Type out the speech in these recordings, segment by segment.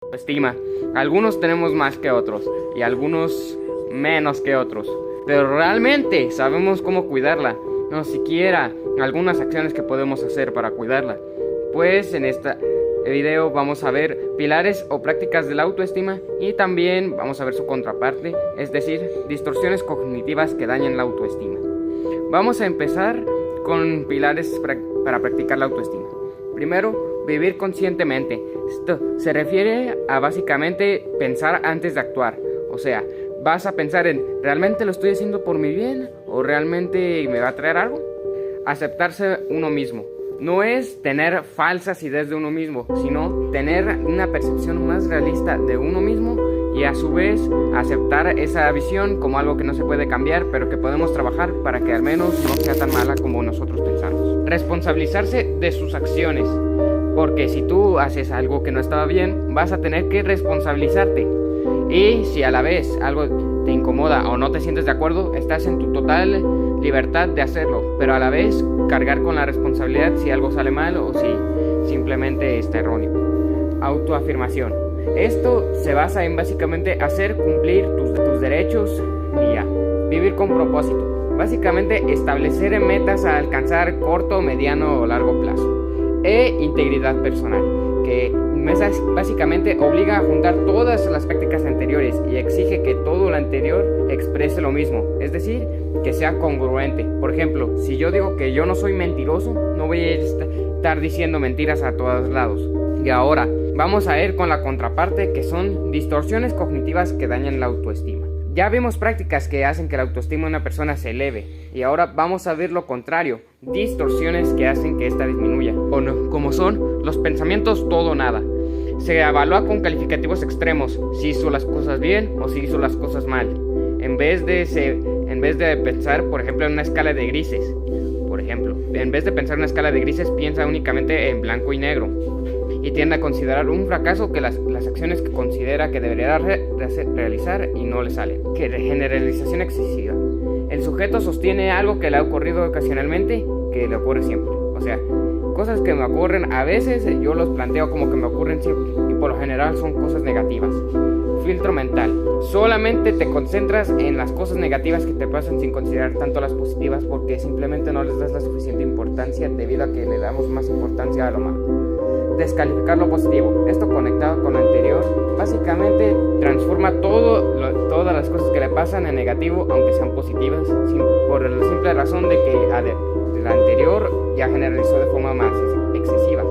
autoestima. Algunos tenemos más que otros y algunos menos que otros, pero realmente sabemos cómo cuidarla, no siquiera algunas acciones que podemos hacer para cuidarla. Pues en este video vamos a ver pilares o prácticas de la autoestima y también vamos a ver su contraparte, es decir, distorsiones cognitivas que dañan la autoestima. Vamos a empezar con pilares para practicar la autoestima. Primero, vivir conscientemente. Esto se refiere a básicamente pensar antes de actuar. O sea, vas a pensar en ¿realmente lo estoy haciendo por mi bien? ¿O realmente me va a traer algo? Aceptarse uno mismo. No es tener falsas ideas de uno mismo, sino tener una percepción más realista de uno mismo y a su vez aceptar esa visión como algo que no se puede cambiar, pero que podemos trabajar para que al menos no sea tan mala como nosotros pensamos. Responsabilizarse de sus acciones, porque si tú haces algo que no estaba bien, vas a tener que responsabilizarte. Y si a la vez algo te incomoda o no te sientes de acuerdo, estás en tu total libertad de hacerlo, pero a la vez cargar con la responsabilidad si algo sale mal o si simplemente está erróneo. Autoafirmación. Esto se basa en básicamente hacer cumplir tus derechos y ya. Vivir con propósito. Básicamente establecer metas a alcanzar corto, mediano o largo plazo. E integridad personal, que básicamente obliga a juntar todas las prácticas anteriores y exige que todo lo anterior exprese lo mismo, es decir, que sea congruente. Por ejemplo, si yo digo que yo no soy mentiroso, no voy a estar diciendo mentiras a todos lados. Y ahora, vamos a ir con la contraparte, que son distorsiones cognitivas que dañan la autoestima. Ya vimos prácticas que hacen que la autoestima de una persona se eleve, y ahora vamos a ver lo contrario, distorsiones que hacen que ésta disminuya, o no, como son los pensamientos todo o nada. Se evalúa con calificativos extremos, si hizo las cosas bien o si hizo las cosas mal, en vez de pensar, por ejemplo, en una escala de grises. Por ejemplo, en vez de pensar en una escala de grises, piensa únicamente en blanco y negro, y tiende a considerar un fracaso que las acciones que considera que debería realizar y no le salen. Generalización excesiva. El sujeto sostiene algo que le ha ocurrido ocasionalmente, que le ocurre siempre. O sea, cosas que me ocurren a veces, yo los planteo como que me ocurren siempre, y por lo general son cosas negativas. Filtro mental. Solamente te concentras en las cosas negativas que te pasan sin considerar tanto las positivas, porque simplemente no les das la suficiente importancia debido a que le damos más importancia a lo malo. Descalificar lo positivo. Esto conectado con lo anterior, básicamente transforma todas las cosas que le pasan en negativo, aunque sean positivas, por la simple razón de que la anterior ya generalizó de forma más excesiva.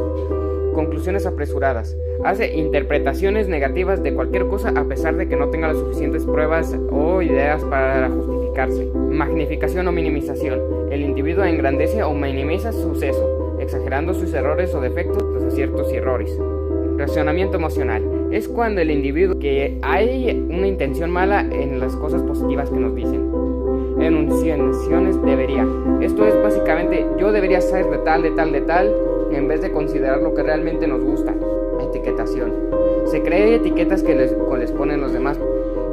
Conclusiones apresuradas. Hace interpretaciones negativas de cualquier cosa a pesar de que no tenga las suficientes pruebas o ideas para justificarse. Magnificación o minimización. El individuo engrandece o minimiza su suceso, exagerando sus errores o defectos, los aciertos y errores. Racionamiento emocional. Es cuando el individuo que hay una intención mala en las cosas positivas que nos dicen. Enunciaciones debería. Esto es básicamente yo debería ser de tal, en vez de considerar lo que realmente nos gusta. Etiquetación. Se cree etiquetas que les ponen los demás.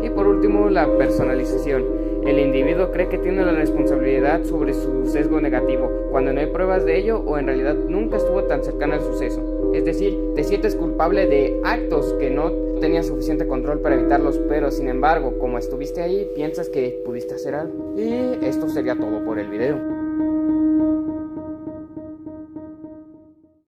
Y por último, la personalización. El individuo cree que tiene la responsabilidad sobre su sesgo negativo, cuando no hay pruebas de ello o en realidad nunca estuvo tan cercano al suceso. Es decir, te sientes culpable de actos que no tenías suficiente control para evitarlos, pero sin embargo, como estuviste ahí, piensas que pudiste hacer algo. Y esto sería todo por el video.